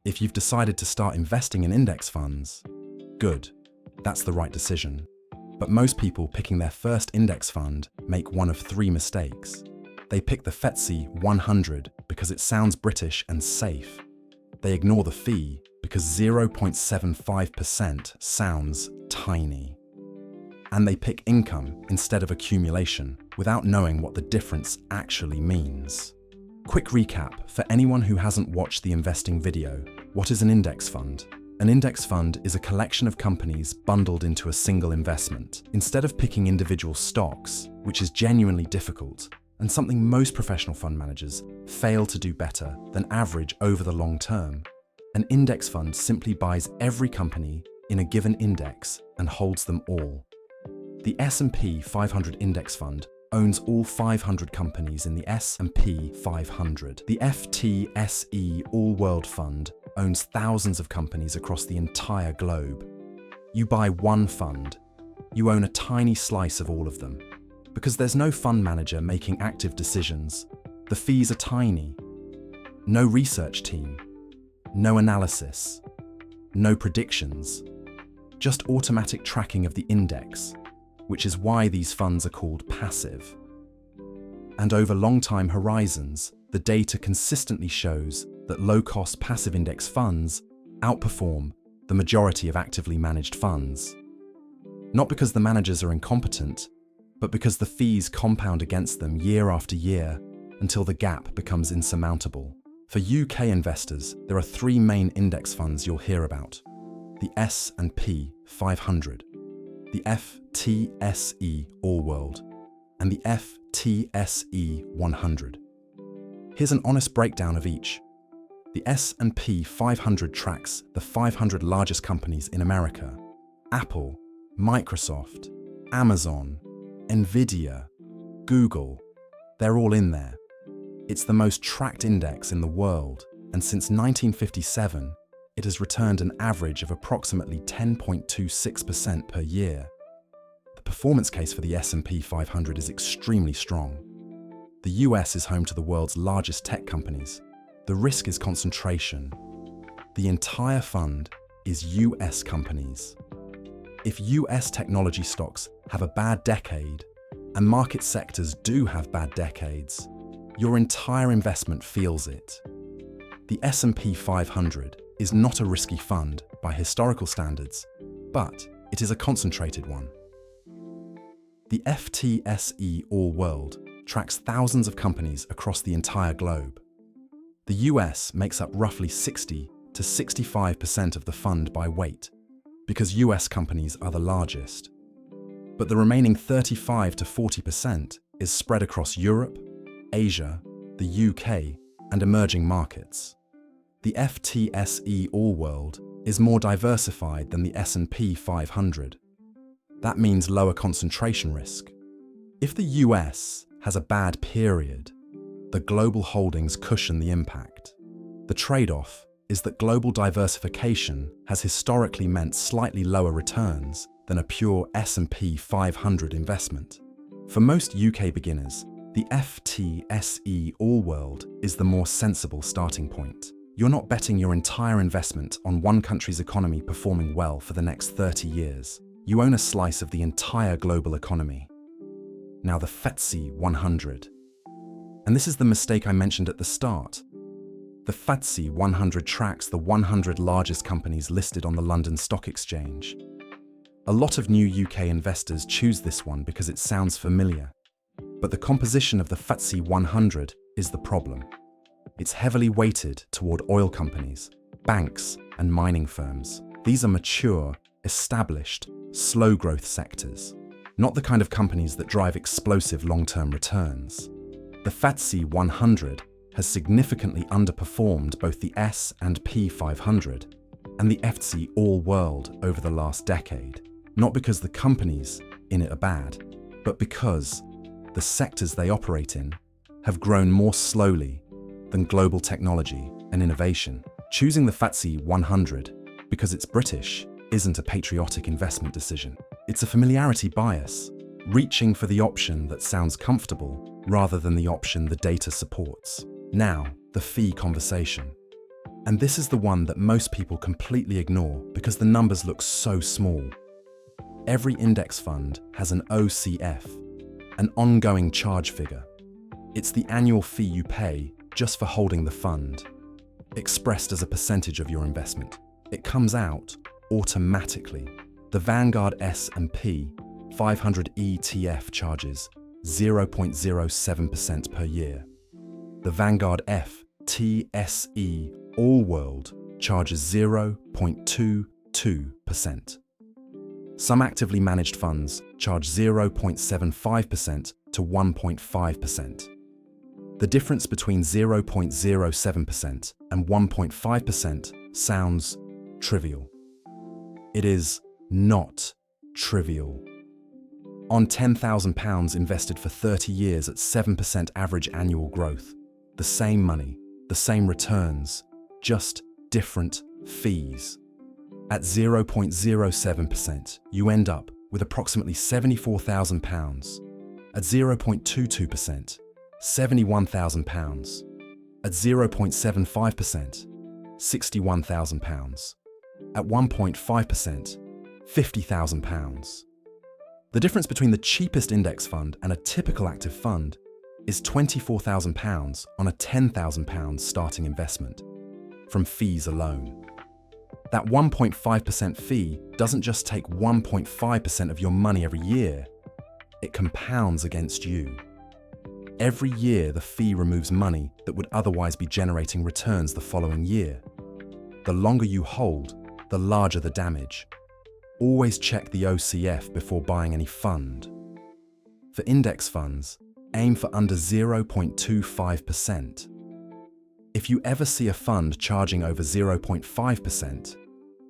If you've decided to start investing in index funds, good, that's the right decision. But most people picking their first index fund make one of three mistakes. They pick the FTSE 100 because it sounds British and safe. They ignore the fee because 0.75% sounds tiny. And they pick income instead of accumulation without knowing what the difference actually means. Quick recap for anyone who hasn't watched the investing video. What is an index fund? An index fund is a collection of companies bundled into a single investment. Instead of picking individual stocks, which is genuinely difficult, and something most professional fund managers fail to do better than average over the long term, an index fund simply buys every company in a given index and holds them all. The S&P 500 index fund owns all 500 companies in the S&P 500. The FTSE All World fund owns thousands of companies across the entire globe. You buy one fund, you own a tiny slice of all of them. Because there's no fund manager making active decisions, the fees are tiny. No research team, no analysis, no predictions, just automatic tracking of the index, which is why these funds are called passive. And over long time horizons, the data consistently shows that low-cost passive index funds outperform the majority of actively managed funds. Not because the managers are incompetent, but because the fees compound against them year after year until the gap becomes insurmountable. For UK investors, there are three main index funds you'll hear about: the S&P 500, the FTSE All World, and the FTSE 100. Here's an honest breakdown of each. The S&P 500 tracks the 500 largest companies in America: Apple, Microsoft, Amazon, Nvidia, Google. They're all in there. It's the most tracked index in the world, and since 1957, it has returned an average of approximately 10.26% per year. The performance case for the S&P 500 is extremely strong. The US is home to the world's largest tech companies. The risk is concentration. The entire fund is US companies. If US technology stocks have a bad decade, and market sectors do have bad decades, your entire investment feels it. The S&P 500 is not a risky fund by historical standards, but it is a concentrated one. The FTSE All World tracks thousands of companies across the entire globe. The US makes up roughly 60 to 65% of the fund by weight, because US companies are the largest. But the remaining 35 to 40% is spread across Europe, Asia, the UK, and emerging markets. The FTSE All World is more diversified than the S&P 500. That means lower concentration risk. If the US has a bad period, the global holdings cushion the impact. The trade-off is that global diversification has historically meant slightly lower returns than a pure S&P 500 investment. For most UK beginners, the FTSE All World is the more sensible starting point. You're not betting your entire investment on one country's economy performing well for the next 30 years. You own a slice of the entire global economy. Now the FTSE 100. And this is the mistake I mentioned at the start. The FTSE 100 tracks the 100 largest companies listed on the London Stock Exchange. A lot of new UK investors choose this one because it sounds familiar. But the composition of the FTSE 100 is the problem. It's heavily weighted toward oil companies, banks, and mining firms. These are mature, established, slow-growth sectors, not the kind of companies that drive explosive long-term returns. The FTSE 100 has significantly underperformed both the S&P 500 and the FTSE All World over the last decade, not because the companies in it are bad, but because the sectors they operate in have grown more slowly than global technology and innovation. Choosing the FTSE 100 because it's British isn't a patriotic investment decision. It's a familiarity bias, reaching for the option that sounds comfortable rather than the option the data supports. Now, the fee conversation. And this is the one that most people completely ignore because the numbers look so small. Every index fund has an OCF, an ongoing charge figure. It's the annual fee you pay just for holding the fund, expressed as a percentage of your investment. It comes out automatically. The Vanguard S&P 500 ETF charges 0.07% per year. The Vanguard FTSE All World charges 0.22%. Some actively managed funds charge 0.75% to 1.5%. The difference between 0.07% and 1.5% sounds trivial. It is not trivial. On £10,000 invested for 30 years at 7% average annual growth, the same money, the same returns, just different fees. At 0.07%, you end up with approximately £74,000. At 0.22%, £71,000. At 0.75%, £61,000. At 1.5%, £50,000. The difference between the cheapest index fund and a typical active fund is £24,000 on a £10,000 starting investment, from fees alone. That 1.5% fee doesn't just take 1.5% of your money every year, it compounds against you. Every year, the fee removes money that would otherwise be generating returns the following year. The longer you hold, the larger the damage. Always check the OCF before buying any fund. For index funds, aim for under 0.25%. If you ever see a fund charging over 0.5%,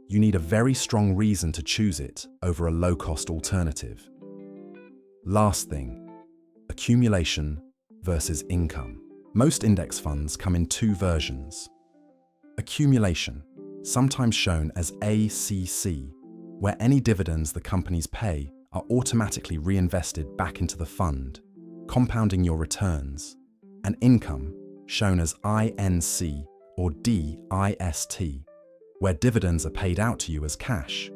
you need a very strong reason to choose it over a low-cost alternative. Last thing, accumulation versus income. Most index funds come in two versions. Accumulation, sometimes shown as ACC, where any dividends the companies pay are automatically reinvested back into the fund, compounding your returns. And income, shown as INC or DIST, where dividends are paid out to you as cash.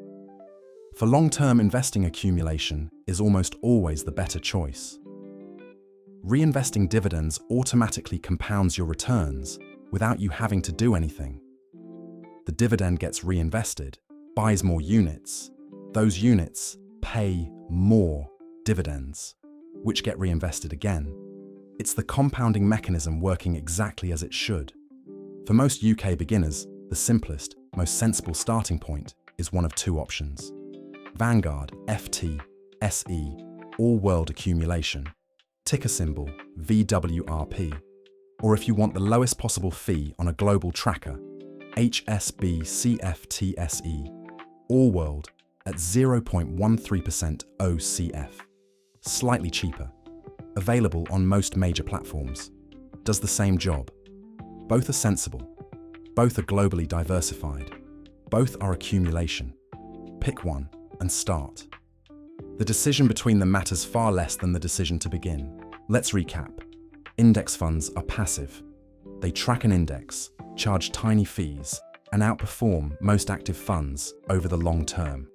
For long-term investing, accumulation is almost always the better choice. Reinvesting dividends automatically compounds your returns without you having to do anything. The dividend gets reinvested, buys more units. Those units pay more dividends, which get reinvested again. It's the compounding mechanism working exactly as it should. For most UK beginners, the simplest, most sensible starting point is one of two options. Vanguard FTSE All World Accumulation, ticker symbol VWRP. Or if you want the lowest possible fee on a global tracker, HSBCFTSE All World at 0.13% OCF. Slightly cheaper. Available on most major platforms. Does the same job. Both are sensible. Both are globally diversified. Both are accumulation. Pick one and start. The decision between them matters far less than the decision to begin. Let's recap. Index funds are passive. They track an index, charge tiny fees, and outperform most active funds over the long term.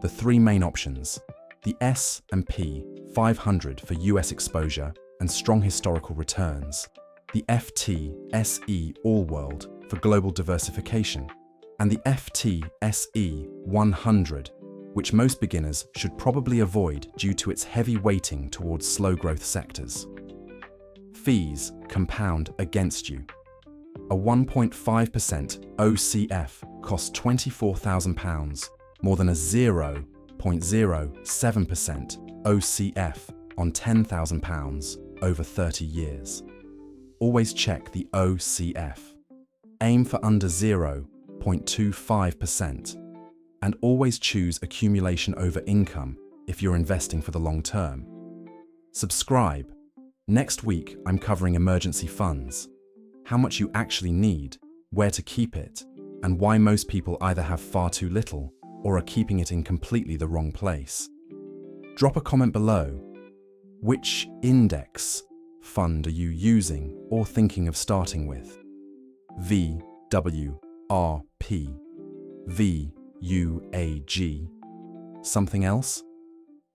The three main options: the S&P 500 for US exposure and strong historical returns, the FTSE All World for global diversification, and the FTSE 100, which most beginners should probably avoid due to its heavy weighting towards slow growth sectors. Fees compound against you. A 1.5% OCF costs £24,000, more than a 0.07% OCF on £10,000 over 30 years. Always check the OCF. Aim for under 0.25%. And always choose accumulation over income if you're investing for the long term. Subscribe. Next week, I'm covering emergency funds, how much you actually need, where to keep it, and why most people either have far too little or are keeping it in completely the wrong place. Drop a comment below. Which index fund are you using or thinking of starting with? VWRP. Something else?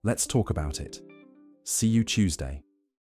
Let's talk about it. See you Tuesday.